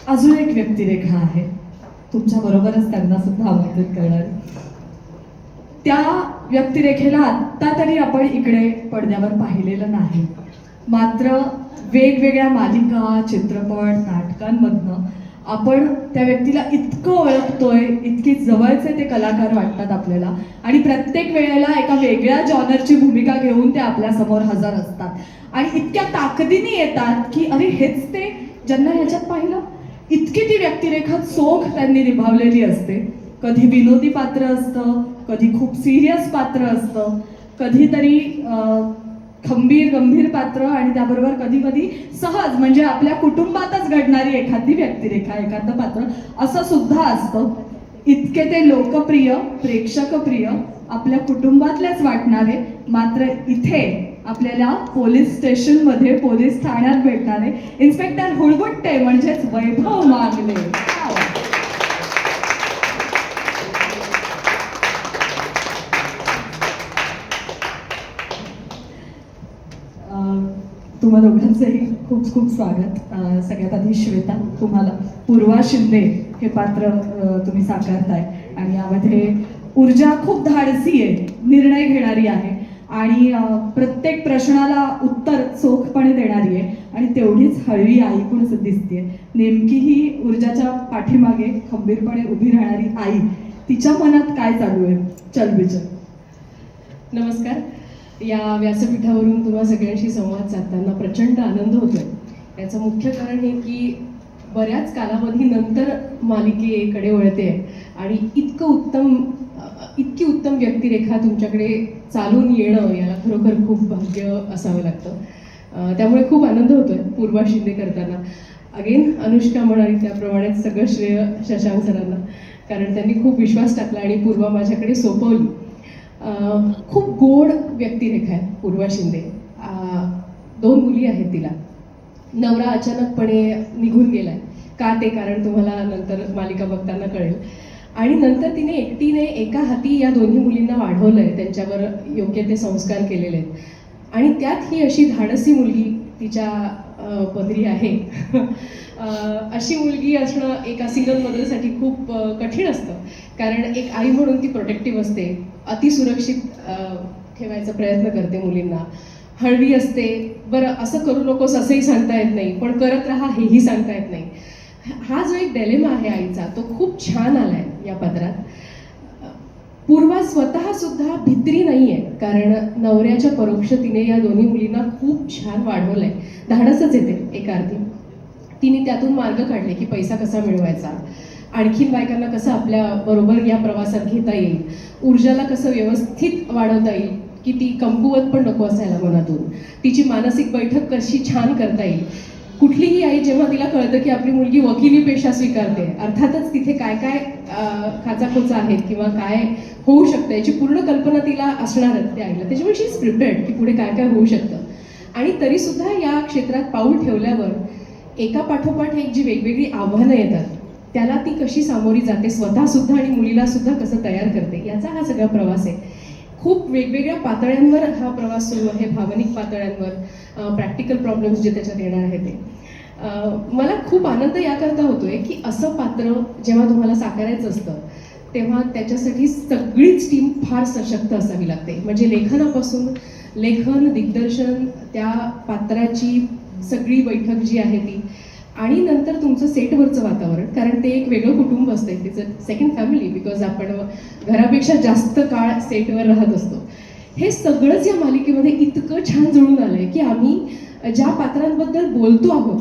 अजून एक व्यक्तिरेखा आहे तुमच्या बरोबरच त्यांना सुद्धा आमंत्रित करणारी. त्या व्यक्तिरेखेला आत्ता तरी आपण इकडे पडद्यावर पाहिलेलं नाही, मात्र वेगवेगळ्या मालिका, चित्रपट, नाटकांमधनं आपण त्या व्यक्तीला इतकं ओळखतोय, इतकी जवळचे ते कलाकार वाटतात आपल्याला, आणि प्रत्येक वेळेला एका वेगळ्या जॉनरची भूमिका घेऊन ते आपल्यासमोर हजर असतात आणि इतक्या ताकदीने येतात की अरे हेच ते ज्यांना ह्याच्यात पाहिलं. इतकी ती व्यक्तिरेखा चोख त्यांनी निभावलेली असते. कधी विनोदी पात्र असतं, कधी खूप सिरियस पात्र असतं, कधीतरी खंबीर गंभीर पात्र, आणि त्याबरोबर कधी कधी सहज म्हणजे आपल्या कुटुंबातच घडणारी एखादी व्यक्तिरेखा, एखादं पात्र असं सुद्धा असतं. इतके ते लोकप्रिय, प्रेक्षकप्रिय, आपल्या कुटुंबातलेच वाटणारे, मात्र इथे आपल्याला पोलीस स्टेशनमध्ये, पोलीस ठाण्यात भेटणारे इन्स्पेक्टर हुळबुट्टे म्हणजेच वैभव मांगले. तुम्हा दोघांचंही खूप खूप स्वागत. सगळ्यात आधी श्वेता, तुम्हाला पूर्वा शिंदे हे पात्र तुम्ही साकारताय आणि यामध्ये ऊर्जा खूप धाडसी आहे, निर्णय घेणारी आहे आणि प्रत्येक प्रश्नाला उत्तर चोखपणे देणारी आहे आणि तेवढीच हळवी आई पण दिसते. नेमकी ही ऊर्जाच्या पाठीमागे खंबीरपणे उभी राहणारी आई, तिच्या मनात काय चालू आहे? चल बिचल. नमस्कार. या व्यासपीठावरून तुम्हा सगळ्यांशी संवाद साधताना प्रचंड आनंद होतोय. याचं मुख्य कारण हे की बऱ्याच कालावधीनंतर मालिकेकडे वळते आणि इतकी उत्तम व्यक्तिरेखा तुमच्याकडे चालून येणं याला खरोखर खूप भाग्य असावं लागतं. त्यामुळे खूप आनंद होतोय पूर्वा शिंदे करताना. अगेन अनुष्का म्हणाली त्याप्रमाणेच सगळं श्रेय शशांक सरांना, कारण त्यांनी खूप विश्वास टाकला आणि पूर्वा माझ्याकडे सोपवली. खूप गोड व्यक्तिरेखा आहे पूर्वा शिंदे. 2 मुली आहेत तिला. नवरा अचानकपणे निघून गेलाय, का ते कारण तुम्हाला नंतर मालिका बघताना कळेल. आणि नंतर तिने एकटीने एका हाती या दोन्ही मुलींना वाढवलंय, त्यांच्यावर योग्य ते संस्कार केलेले आहेत आणि त्यात ही अशी धाडसी मुलगी तिच्या पदरी आहे. अशी मुलगी असणं एका सिंगल मदरसाठी खूप कठीण असतं, कारण एक आई म्हणून ती प्रोटेक्टिव्ह असते, अतिसुरक्षित ठेवायचा प्रयत्न करते मुलींना, हळवी असते. बरं असं करू नकोस असंही सांगता येत नाही, पण करत राहा हेही सांगता येत नाही. हा जो एक डिलेमा आहे आईचा, तो खूप छान आलाय या पत्रात. पूर्वा स्वतः सुद्धा भित्री नाहीये, कारण नवऱ्याच्या परोक्षतेने या दोन्ही मुलींना खूप छान वाढवलंय. धाडसच येते एका अर्थी. तिने त्यातून मार्ग काढले की पैसा कसा मिळवायचा, आणखीन बायकांना कसं आपल्या बरोबर या प्रवासात घेता येईल, ऊर्जाला कसं व्यवस्थित वाढवता येईल की ती कमकुवत पण नको असायला मनातून, तिची मानसिक बैठक कशी छान करता येईल. कुठलीही आई जेव्हा तिला कळतं की आपली मुलगी वकिली पेशा स्वीकारते, अर्थातच तिथे काय काय खाचाखोचा आहेत किंवा काय होऊ शकतं याची पूर्ण कल्पना तिला असणारच त्या आईला. त्याच्यामुळे शी इज प्रिपेअर्ड की पुढे काय काय होऊ शकतं. आणि तरीसुद्धा या क्षेत्रात पाऊल ठेवल्यावर एका पाठोपाठ एक जी वेगवेगळी आव्हानं येतात त्याला ती कशी सामोरी जाते, स्वतःसुद्धा आणि मुलीला सुद्धा कसं तयार करते, याचा हा सगळा प्रवास आहे. खूप वेगवेगळ्या पातळ्यांवर हा प्रवास सुरू आहे, भावनिक पातळ्यांवर, प्रॅक्टिकल प्रॉब्लेम्स जे त्याच्यात येणार आहे ते. मला खूप आनंद याकरता होतोय की असं पात्र जेव्हा तुम्हाला साकारायचं असतं तेव्हा त्याच्यासाठी सगळीच टीम फार सशक्त असावी लागते. म्हणजे लेखनापासून लेखन, दिग्दर्शन, त्या पात्राची सगळी बैठक जी आहे ती, आणि नंतर तुमचं सेटवरचं वातावरण, कारण ते एक वेगळं कुटुंब असतं, तिचं सेकंड फॅमिली, बिकॉज आपण घरापेक्षा जास्त काळ सेटवर राहत असतो. हे सगळंच या मालिकेमध्ये इतकं छान जुळून आलंय की आम्ही ज्या पात्रांबद्दल बोलतो आहोत,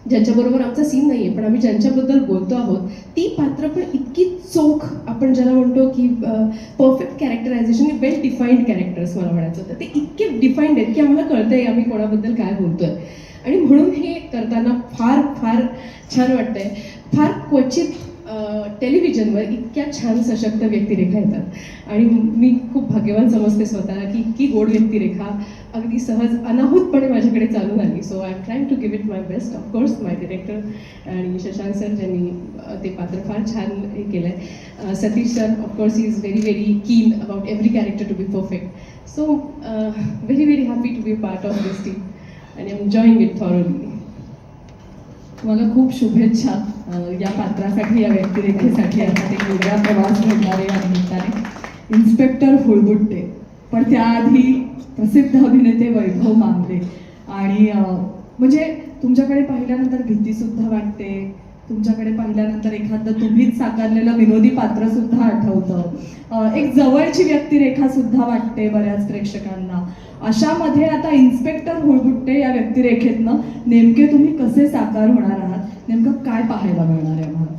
ज्यांच्याबरोबर आमचा सीन नाही आहे पण आम्ही ज्यांच्याबद्दल बोलतो आहोत, ती पात्र पण इतकी चोख, आपण ज्याला म्हणतो की परफेक्ट कॅरेक्टरायझेशन, वेल डिफाईंड कॅरेक्टर्स मला म्हणायचं होतं, ते इतके डिफाईंड आहेत की आम्हाला कळतंय आम्ही कोणाबद्दल काय बोलतोय. आणि म्हणून हे करताना फार फार छान वाटतंय. फार क्वचित टेलिव्हिजनवर इतक्या छान सशक्त व्यक्तिरेखा येतात आणि मी खूप भाग्यवान समजते स्वतःला की इतकी गोड व्यक्तिरेखा अगदी सहज अनाहूतपणे माझ्याकडे चालून आली. So I am trying to give it my best. Of course my director आणि शशांक सर ज्यांनी ते पात्र फार छान हे केलं आहे. Satish sir of course he is very very keen about every character to be perfect. So very very happy to be part of this team and I'm enjoying it thoroughly. तुम्हाला खूप शुभेच्छा या पात्रासाठी, या व्यक्तिरेखेसाठी. आता एक वेगळा प्रवास घडणार आहे या निमित्ताने. इन्स्पेक्टर हुळबुट्टे, पण त्याआधी प्रसिद्ध अभिनेते वैभव मांगले. आणि म्हणजे तुमच्याकडे पाहिल्यानंतर भीतीसुद्धा वाटते, तुमच्याकडे पाहिल्यानंतर एखादं तुम्हीच साकारलेलं विनोदी पात्र सुद्धा आठवतं, एक जवळची व्यक्तिरेखा सुद्धा वाटते बऱ्याच प्रेक्षकांना. अशामध्ये आता इन्स्पेक्टर हुळबुट्टे या व्यक्तिरेखेतनं नेमके तुम्ही कसे साकार होणार आहात, नेमकं काय पाहायला मिळणार आहे आम्हाला?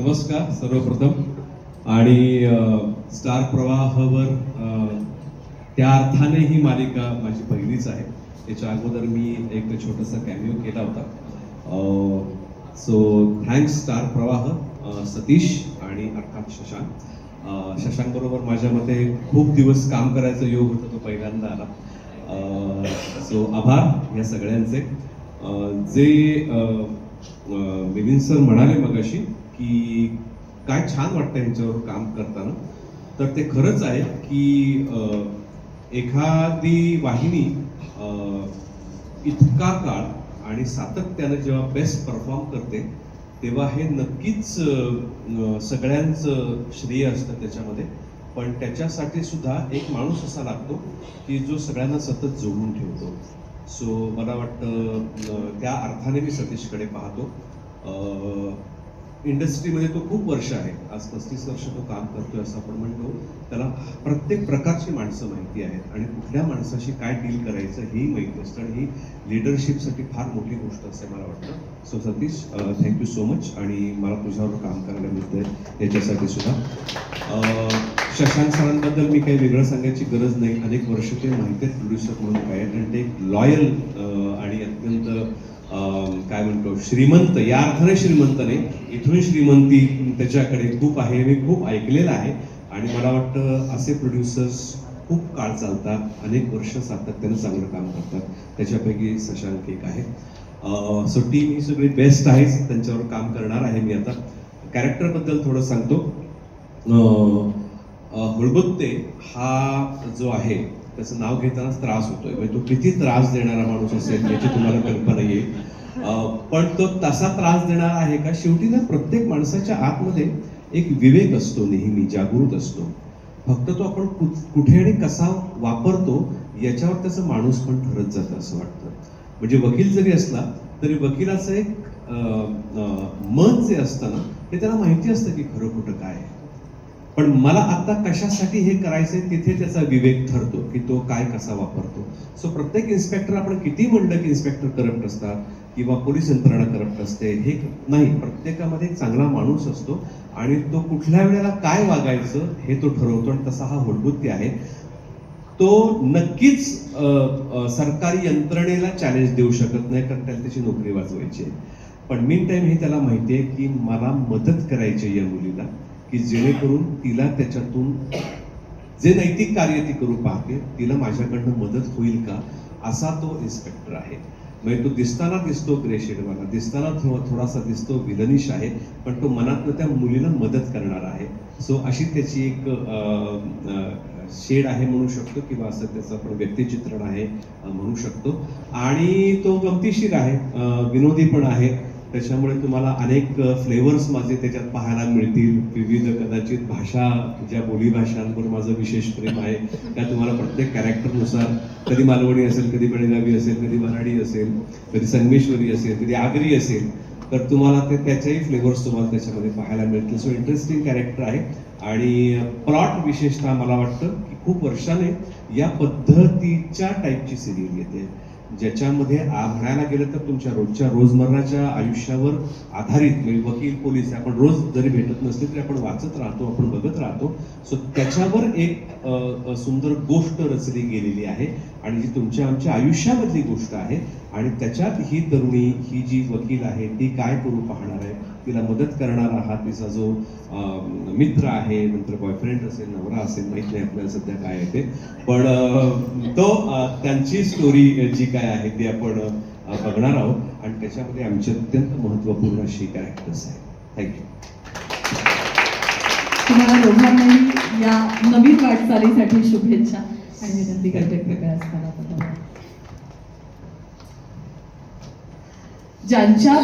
नमस्कार सर्वप्रथम. आणि स्टार प्रवाहावर त्या अर्थाने ही मालिका माझी पहिलीच आहे. याच्या अगोदर मी एक छोटासा कॅमिओ केला होता. सो थँक्स स्टार प्रवाह, सतीश आणि अर्थात शशांक. शशांक बरोबर माझ्यामध्ये खूप दिवस काम करायचा योग होता, तो पहिल्यांदा आला. सो आभार या सगळ्यांचे. जे मिलिंद सर म्हणाले मगाशी की काय छान वाटतं यांच्यावर काम करताना, तर ते खरंच आहे की एखादी वाहिनी इतका काळ आणि सातत्यानं जेव्हा बेस्ट परफॉर्म करते तेव्हा हे नक्कीच सगळ्यांचं श्रेय असतं त्याच्यामध्ये. पण त्याच्यासाठी सुद्धा एक माणूस असा लागतो की जो सगळ्यांना सतत जोडून ठेवतो. सो मला वाटतं त्या अर्थाने मी सतीशकडे पाहतो. इंडस्ट्रीमध्ये तो खूप वर्ष आहे, आज 35 वर्ष तो काम करतोय असं आपण म्हणतो. त्याला प्रत्येक प्रकारची माणसं माहिती आहेत आणि कुठल्या माणसाशी काय डील करायचं हेही माहिती असतं, आणि ही लिडरशिपसाठी फार मोठी गोष्ट असते मला वाटतं. So Satish, thank you so much. आणि मला तुझ्यावर काम करायला मिळतंय याच्यासाठी सुद्धा. शशांक सरांबद्दल मी काही वेगळं सांगायची गरज नाही. अनेक वर्ष ते माहिती आहेत प्रोड्युसर म्हणून काय, आणि ते एक लॉयल आणि अत्यंत काय म्हणतो श्रीमंत, या अर्थाने श्रीमंत नाही, इथून श्रीमंती त्याच्याकडे खूप आहे. मी खूप ऐकलेलं आहे आणि मला वाटतं असे प्रोड्युसर्स खूप काळ चालतात, अनेक वर्ष सातत्यानं चांगलं काम करतात. त्याच्यापैकी शशांक एक आहे. सो टीम ही सगळी बेस्ट आहेच, त्यांच्यावर काम करणार आहे मी आता. कॅरेक्टरबद्दल थोडं सांगतो. हुळबुट्टे हा जो आहे त्याचं नाव घेतानाच त्रास होतोय, म्हणजे तो किती त्रास देणारा माणूस असेल याची तुम्हाला कल्पना येईल. पण तो तसा त्रास देणारा आहे का? शेवटी ना प्रत्येक माणसाच्या आतमध्ये एक विवेक असतो, नेहमी जागृत असतो. फक्त तो आपण कुठे आणि कसा वापरतो याच्यावर त्याचं माणूस पण ठरत जातं असं वाटतं. म्हणजे वकील जरी असला तरी वकिलाचं एक मन जे असतं ना, ते त्याला माहिती असतं की खरं खोटं काय आहे. पण मला आता कशासाठी हे करायचंय तिथे त्याचा विवेक ठरतो की तो काय कसा वापरतो. सो प्रत्येक इन्स्पेक्टर, आपण किती म्हणलं की इन्स्पेक्टर करप्ट असतात किंवा पोलीस यंत्रणा करप्ट असते, हे नाही. प्रत्येकामध्ये एक चांगला माणूस असतो आणि तो कुठल्या वेळेला काय वागायचं हे तो ठरवतो. आणि तसा हा हुळबुट्टे आहे. तो नक्कीच सरकारी यंत्रणेला चॅलेंज देऊ शकत नाही, कारण त्याला त्याची नोकरी वाचवायची आहे. पण मीन टाइम हे त्याला माहिती आहे की मला मदत करायची आहे या मुलीला, की जेणेकरून तिला त्याच्यातून जे नैतिक कार्य ती करू पाहते तिला माझ्याकडनं मदत होईल का, असा तो इन्स्पेक्टर आहे. म्हणजे तो दिसताना दिसतो ग्रे शेडवाला, दिसताना थोडासा दिसतो विलनिश आहे, पण तो मनातनं त्या मुलीला मदत करणार आहे. सो अशी त्याची एक शेड आहे म्हणू शकतो, किंवा असं त्याचं आपण व्यक्तिचित्रण आहे म्हणू शकतो. आणि तो गमतीशीर आहे, विनोदी पण आहे. त्याच्यामुळे तुम्हाला अनेक फ्लेवर्स माझे त्याच्यात पाहायला मिळतील. विविध कदाचित भाषा, ज्या बोलीभाषांवर माझं विशेष प्रेम आहे त्या तुम्हाला प्रत्येक कॅरेक्टरनुसार, कधी मालवणी असेल, कधी बेळगावी असेल, कधी मराठी असेल, कधी संगमेश्वरी असेल, कधी आगरी असेल, तर तुम्हाला त्याच्याही फ्लेवर्स तुम्हाला त्याच्यामध्ये पाहायला मिळतील. सो इंटरेस्टिंग कॅरेक्टर आहे. आणि प्लॉट विशेषतः मला वाटतं की खूप वर्षाने या पद्धतीच्या टाईपची सिरियल येते, ज्याच्यामध्ये म्हणायला गेलं तर तुमच्या रोजमर्राच्या आयुष्यावर आधारित, म्हणजे वकील पोलीस आपण रोज जरी भेटत नसले तरी आपण वाचत राहतो, आपण बघत राहतो. सो त्याच्यावर एक सुंदर गोष्ट रचली गेलेली आहे आणि जी तुमच्या आमच्या आयुष्यामधली गोष्ट आहे. आणि त्याच्यात ही तरुणी, ही जी वकील आहे ती काय करू पाहणार आहे, तिला मदत करणारा हा तिचा जो मित्र आहे, नंतर बॉयफ्रेंड असेल, नवरा असेल, माहित नाही आपल्याला सध्या काय आहे ते, पण तो त्यांची स्टोरी जी काय आहे ती आपण बघणार आहोत. आणि त्याच्यामध्ये आमची अत्यंत महत्त्वपूर्ण अशी कॅरेक्टर्स आहेत. थँक्यू. तुम्हाला दोघांनाही या नवीन वाटचालीसाठी शुभेच्छा आणि विनंती करते कृपया असताना ज्यांच्या